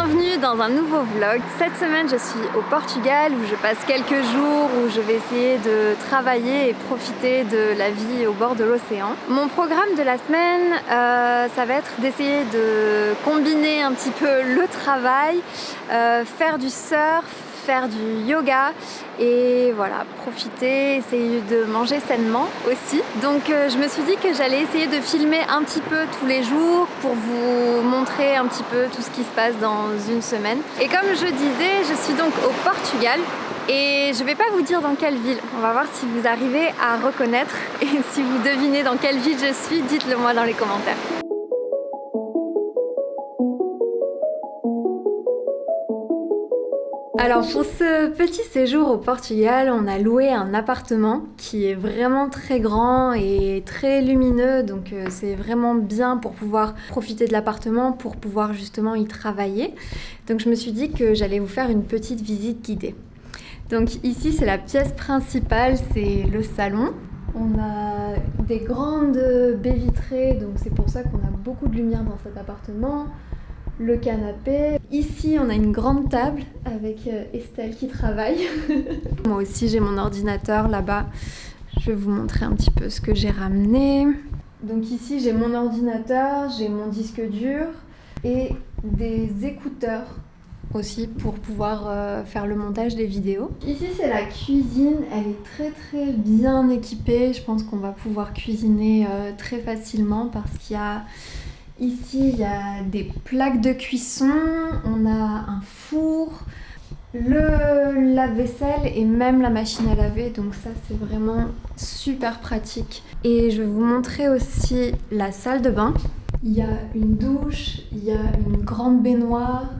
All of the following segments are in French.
Bienvenue dans un nouveau vlog. Cette semaine je suis au Portugal où je passe quelques jours où je vais essayer de travailler et profiter de la vie au bord de l'océan. Mon programme de la semaine ça va être d'essayer de combiner un petit peu le travail, faire du surf, faire du yoga et voilà, profiter, essayer de manger sainement aussi. Donc je me suis dit que j'allais essayer de filmer un petit peu tous les jours pour vous montrer un petit peu tout ce qui se passe dans une semaine. Et comme je disais, je suis donc au Portugal et je vais pas vous dire dans quelle ville. On va voir si vous arrivez à reconnaître et si vous devinez dans quelle ville je suis, dites-le moi dans les commentaires. Alors pour ce petit séjour au Portugal, on a loué un appartement qui est vraiment très grand et très lumineux, donc c'est vraiment bien pour pouvoir profiter de l'appartement, pour pouvoir justement y travailler. Donc je me suis dit que j'allais vous faire une petite visite guidée. Donc ici c'est la pièce principale, c'est le salon. On a des grandes baies vitrées, donc c'est pour ça qu'on a beaucoup de lumière dans cet appartement. Le canapé. Ici, on a une grande table avec Estelle qui travaille. Moi aussi, j'ai mon ordinateur là-bas. Je vais vous montrer un petit peu ce que j'ai ramené. Donc ici, j'ai mon ordinateur, j'ai mon disque dur et des écouteurs aussi pour pouvoir faire le montage des vidéos. Ici, c'est la cuisine. Elle est très très bien équipée. Je pense qu'on va pouvoir cuisiner très facilement parce qu'il y a ici, il y a des plaques de cuisson, on a un four, le lave-vaisselle et même la machine à laver. Donc ça, c'est vraiment super pratique. Et je vais vous montrer aussi la salle de bain. Il y a une douche, il y a une grande baignoire,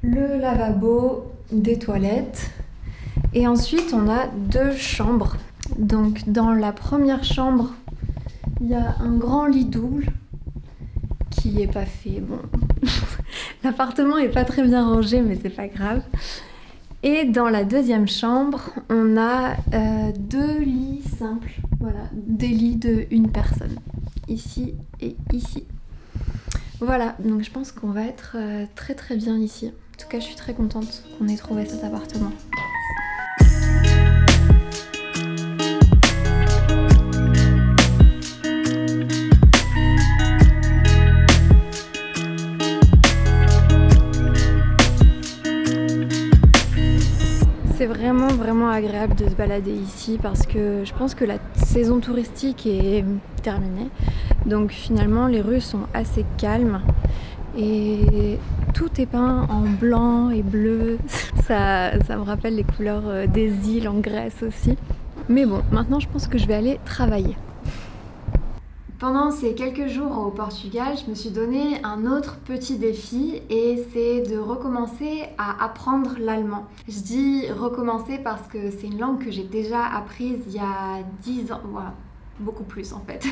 le lavabo, des toilettes. Et ensuite, on a deux chambres. Donc dans la première chambre, il y a un grand lit double qui est pas fait. Bon, l'appartement est pas très bien rangé, mais c'est pas grave. Et dans la deuxième chambre, on a deux lits simples. Voilà, des lits de une personne. Ici et ici. Voilà, donc je pense qu'on va être très très bien ici. En tout cas, je suis très contente qu'on ait trouvé cet appartement. C'est vraiment agréable de se balader ici parce que je pense que la saison touristique est terminée. Donc finalement les rues sont assez calmes et tout est peint en blanc et bleu. Ça me rappelle les couleurs des îles en Grèce aussi. Mais bon, maintenant je pense que je vais aller travailler. Pendant ces quelques jours au Portugal, je me suis donné un autre petit défi et c'est de recommencer à apprendre l'allemand. Je dis recommencer parce que c'est une langue que j'ai déjà apprise il y a 10 ans, voilà, beaucoup plus en fait.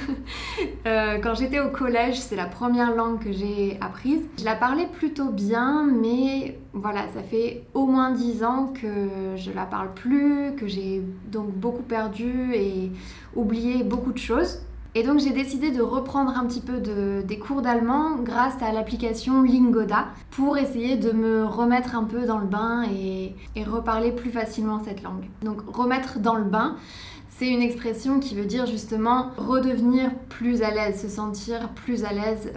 Quand j'étais au collège, c'est la première langue que j'ai apprise. Je la parlais plutôt bien, mais voilà, ça fait au moins 10 ans que je la parle plus, que j'ai donc beaucoup perdu et oublié beaucoup de choses. Et donc j'ai décidé de reprendre un petit peu des cours d'allemand grâce à l'application Lingoda pour essayer de me remettre un peu dans le bain et reparler plus facilement cette langue. Donc remettre dans le bain, c'est une expression qui veut dire justement redevenir plus à l'aise, se sentir plus à l'aise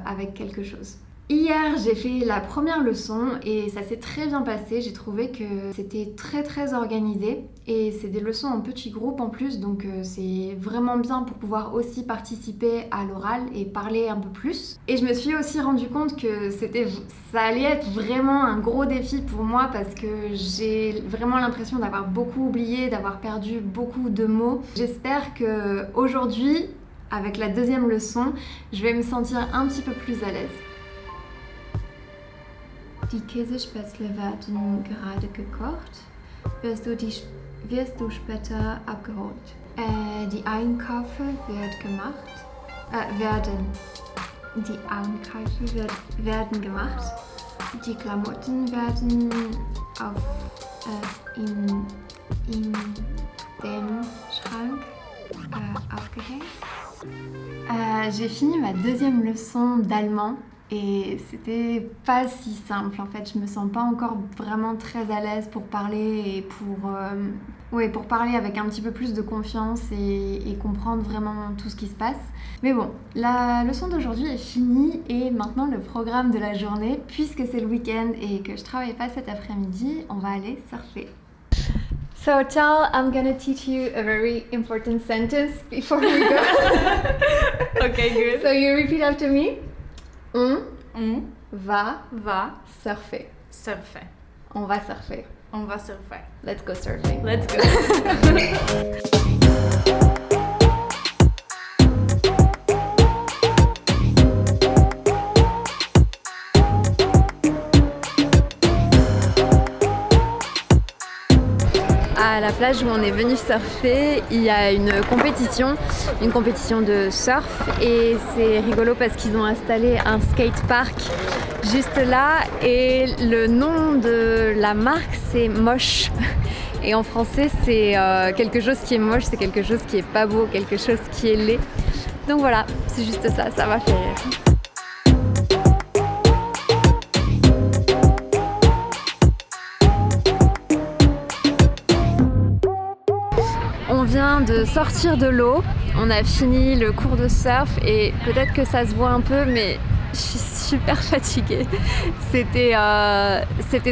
avec quelque chose. Hier, j'ai fait la première leçon et ça s'est très bien passé. J'ai trouvé que c'était très organisé et c'est des leçons en petits groupes en plus, donc c'est vraiment bien pour pouvoir aussi participer à l'oral et parler un peu plus. Et je me suis aussi rendu compte que ça allait être vraiment un gros défi pour moi parce que j'ai vraiment l'impression d'avoir beaucoup oublié, d'avoir perdu beaucoup de mots. J'espère que aujourd'hui, avec la deuxième leçon, je vais me sentir un petit peu plus à l'aise. Die Käsespätzle werden gerade gekocht. Wirst du später abgeholt. Die Einkäufe werden gemacht. Die Klamotten werden in dem Schrank aufgehängt. J'ai fini ma deuxième leçon d'allemand Et c'était pas si simple en fait, je me sens pas encore vraiment très à l'aise pour parler et pour parler avec un petit peu plus de confiance et comprendre vraiment tout ce qui se passe. Mais bon, la leçon d'aujourd'hui est finie et maintenant le programme de la journée, puisque c'est le week-end et que je travaille pas cet après-midi, on va aller surfer. So Tal, I'm gonna teach you a very important sentence before we go. Okay, good. So you repeat after me. On va surfer. surfer. On va surfer. On va surfer. Let's go surfing. Let's go. À la plage où on est venu surfer, il y a une compétition de surf et c'est rigolo parce qu'ils ont installé un skatepark juste là et le nom de la marque c'est Moche. Et en français c'est quelque chose qui est moche, c'est quelque chose qui est pas beau, quelque chose qui est laid. Donc voilà, c'est juste ça, ça m'a fait rire. On vient de sortir de l'eau, on a fini le cours de surf et peut-être que ça se voit un peu mais je suis super fatiguée. C'était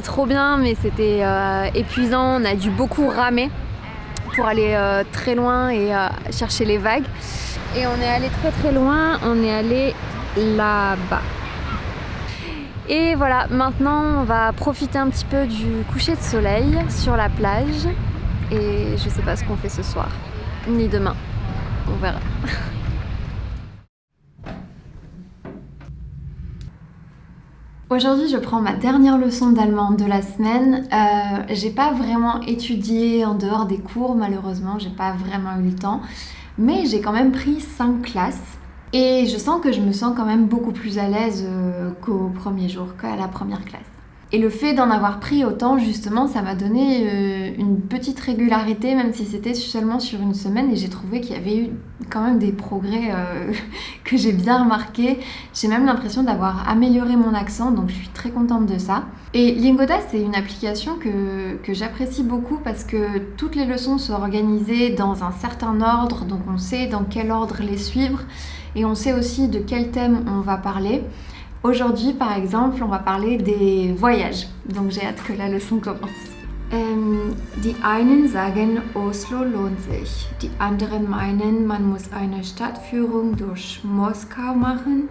trop bien mais c'était épuisant, on a dû beaucoup ramer pour aller très loin et chercher les vagues. Et on est allé très très loin, on est allé là-bas. Et voilà, maintenant on va profiter un petit peu du coucher de soleil sur la plage. Et je sais pas ce qu'on fait ce soir, ni demain. On verra. Aujourd'hui, je prends ma dernière leçon d'allemand de la semaine. J'ai pas vraiment étudié en dehors des cours, malheureusement, j'ai pas vraiment eu le temps. Mais j'ai quand même pris 5 classes. Et je sens que je me sens quand même beaucoup plus à l'aise qu'au premier jour, qu'à la première classe. Et le fait d'en avoir pris autant, justement, ça m'a donné une petite régularité, même si c'était seulement sur une semaine. Et j'ai trouvé qu'il y avait eu quand même des progrès que j'ai bien remarqués. J'ai même l'impression d'avoir amélioré mon accent, donc je suis très contente de ça. Et Lingoda, c'est une application que j'apprécie beaucoup parce que toutes les leçons sont organisées dans un certain ordre, donc on sait dans quel ordre les suivre et on sait aussi de quel thème on va parler. Aujourd'hui, par exemple, on va parler des voyages. Donc j'ai hâte que la leçon commence. Die einen sagen, Oslo lohnt sich. Die anderen meinen, man muss eine Stadtführung durch Moskau machen.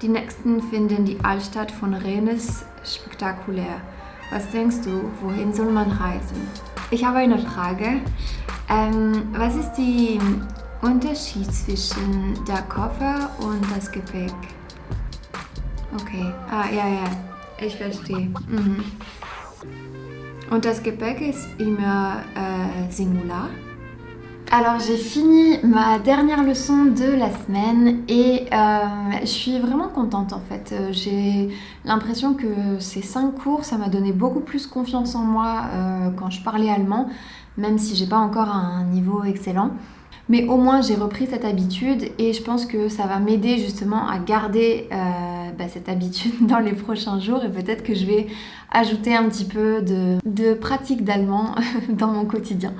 Die nächsten finden die Altstadt von Rennes spektakulär. Was denkst du, wohin soll man reisen? Ich habe eine Frage. Was ist der Unterschied zwischen der Koffer und das Gepäck? Okay, ja, ich verstehe. Mhm. Und das Gepäck ist immer Singular. Alors j'ai fini ma dernière leçon de la semaine et je suis vraiment contente en fait. J'ai l'impression que ces 5 cours, ça m'a donné beaucoup plus confiance en moi quand je parlais allemand, même si j'ai pas encore un niveau excellent. Mais au moins j'ai repris cette habitude et je pense que ça va m'aider justement à garder cette habitude dans les prochains jours et peut-être que je vais ajouter un petit peu de pratique d'allemand dans mon quotidien.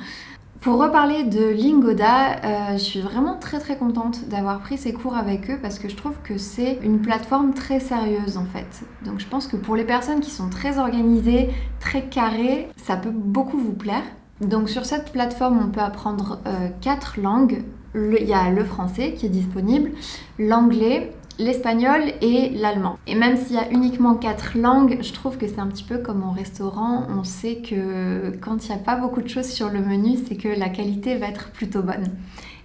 Pour reparler de Lingoda, je suis vraiment très très contente d'avoir pris ces cours avec eux parce que je trouve que c'est une plateforme très sérieuse en fait. Donc je pense que pour les personnes qui sont très organisées, très carrées, ça peut beaucoup vous plaire. Donc sur cette plateforme, on peut apprendre 4 langues. Il y a le français qui est disponible, l'anglais, l'espagnol et l'allemand. Et même s'il y a uniquement 4 langues, je trouve que c'est un petit peu comme au restaurant. On sait que quand il n'y a pas beaucoup de choses sur le menu, c'est que la qualité va être plutôt bonne.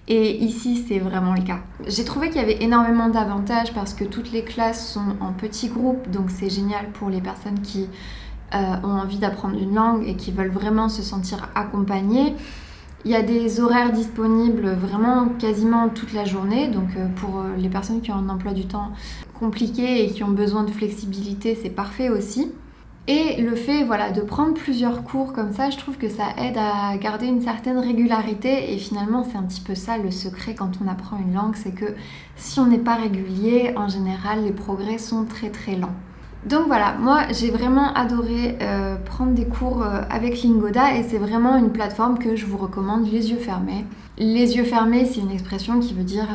Et ici, c'est vraiment le cas. J'ai trouvé qu'il y avait énormément d'avantages parce que toutes les classes sont en petits groupes, donc c'est génial pour les personnes qui ont envie d'apprendre une langue et qui veulent vraiment se sentir accompagnées. Il y a des horaires disponibles vraiment quasiment toute la journée, donc pour les personnes qui ont un emploi du temps compliqué et qui ont besoin de flexibilité, c'est parfait aussi. Et le fait de prendre plusieurs cours comme ça, je trouve que ça aide à garder une certaine régularité et finalement c'est un petit peu ça le secret quand on apprend une langue, c'est que si on n'est pas régulier, en général les progrès sont très très lents. Donc voilà, moi j'ai vraiment adoré prendre des cours avec Lingoda et c'est vraiment une plateforme que je vous recommande les yeux fermés. Les yeux fermés, c'est une expression qui veut dire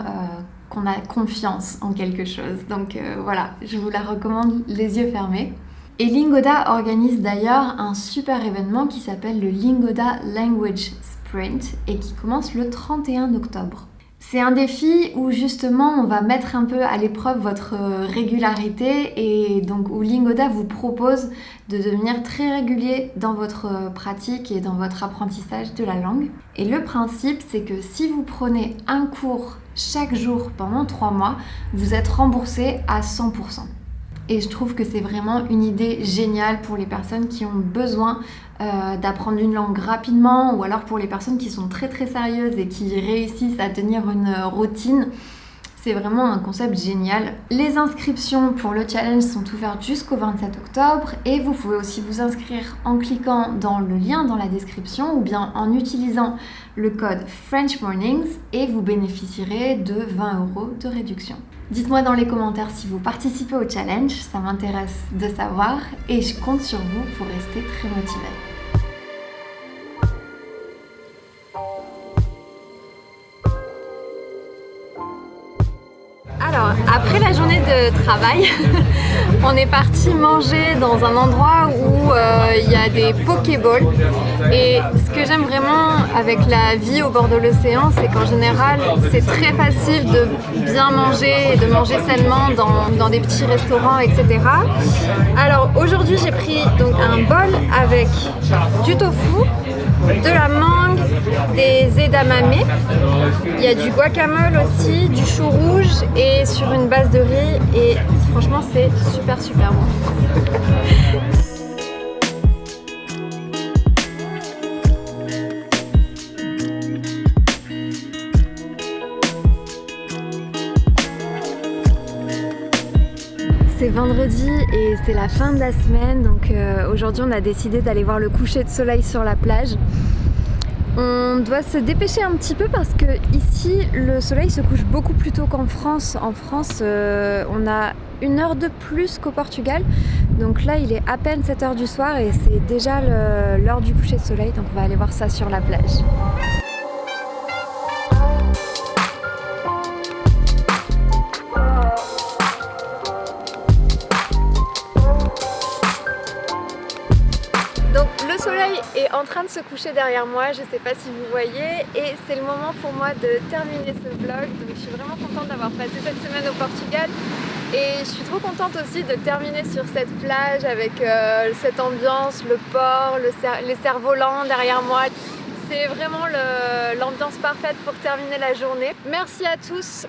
qu'on a confiance en quelque chose. Donc voilà, je vous la recommande les yeux fermés. Et Lingoda organise d'ailleurs un super événement qui s'appelle le Lingoda Language Sprint et qui commence le 31 octobre. C'est un défi où justement on va mettre un peu à l'épreuve votre régularité et donc où Lingoda vous propose de devenir très régulier dans votre pratique et dans votre apprentissage de la langue. Et le principe, c'est que si vous prenez un cours chaque jour pendant 3 mois, vous êtes remboursé à 100%. Et je trouve que c'est vraiment une idée géniale pour les personnes qui ont besoin d'apprendre une langue rapidement ou alors pour les personnes qui sont très très sérieuses et qui réussissent à tenir une routine. C'est vraiment un concept génial. Les inscriptions pour le challenge sont ouvertes jusqu'au 27 octobre et vous pouvez aussi vous inscrire en cliquant dans le lien dans la description ou bien en utilisant le code French Mornings et vous bénéficierez de 20 € de réduction. Dites-moi dans les commentaires si vous participez au challenge, ça m'intéresse de savoir et je compte sur vous pour rester très motivé. Alors, après la journée de travail, on est parti manger dans un endroit où il y a des pokéballs. Et ce que j'aime vraiment avec la vie au bord de l'océan, c'est qu'en général, c'est très facile de bien manger et de manger sainement dans des petits restaurants, etc. Alors aujourd'hui, j'ai pris donc un bol avec du tofu, de la mangue, des edamame, il y a du guacamole aussi, du chou rouge et sur une base de riz et franchement c'est super super bon. C'est vendredi et c'est la fin de la semaine, donc aujourd'hui on a décidé d'aller voir le coucher de soleil sur la plage. On doit se dépêcher un petit peu parce que ici le soleil se couche beaucoup plus tôt qu'en France. En France on a 1 heure de plus qu'au Portugal, donc là il est à peine 7 h du soir et c'est déjà l'heure du coucher de soleil, donc on va aller voir ça sur la plage. Le soleil est en train de se coucher derrière moi, je ne sais pas si vous voyez, et c'est le moment pour moi de terminer ce vlog. Donc je suis vraiment contente d'avoir passé cette semaine au Portugal et je suis trop contente aussi de terminer sur cette plage avec cette ambiance, le port, les cerfs-volants derrière moi. C'est vraiment l'ambiance parfaite pour terminer la journée. Merci à tous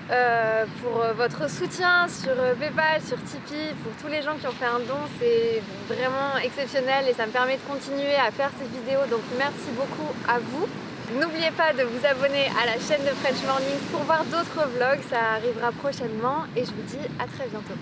pour votre soutien sur PayPal, sur Tipeee, pour tous les gens qui ont fait un don. C'est vraiment exceptionnel et ça me permet de continuer à faire ces vidéos. Donc merci beaucoup à vous. N'oubliez pas de vous abonner à la chaîne de French Mornings pour voir d'autres vlogs. Ça arrivera prochainement et je vous dis à très bientôt.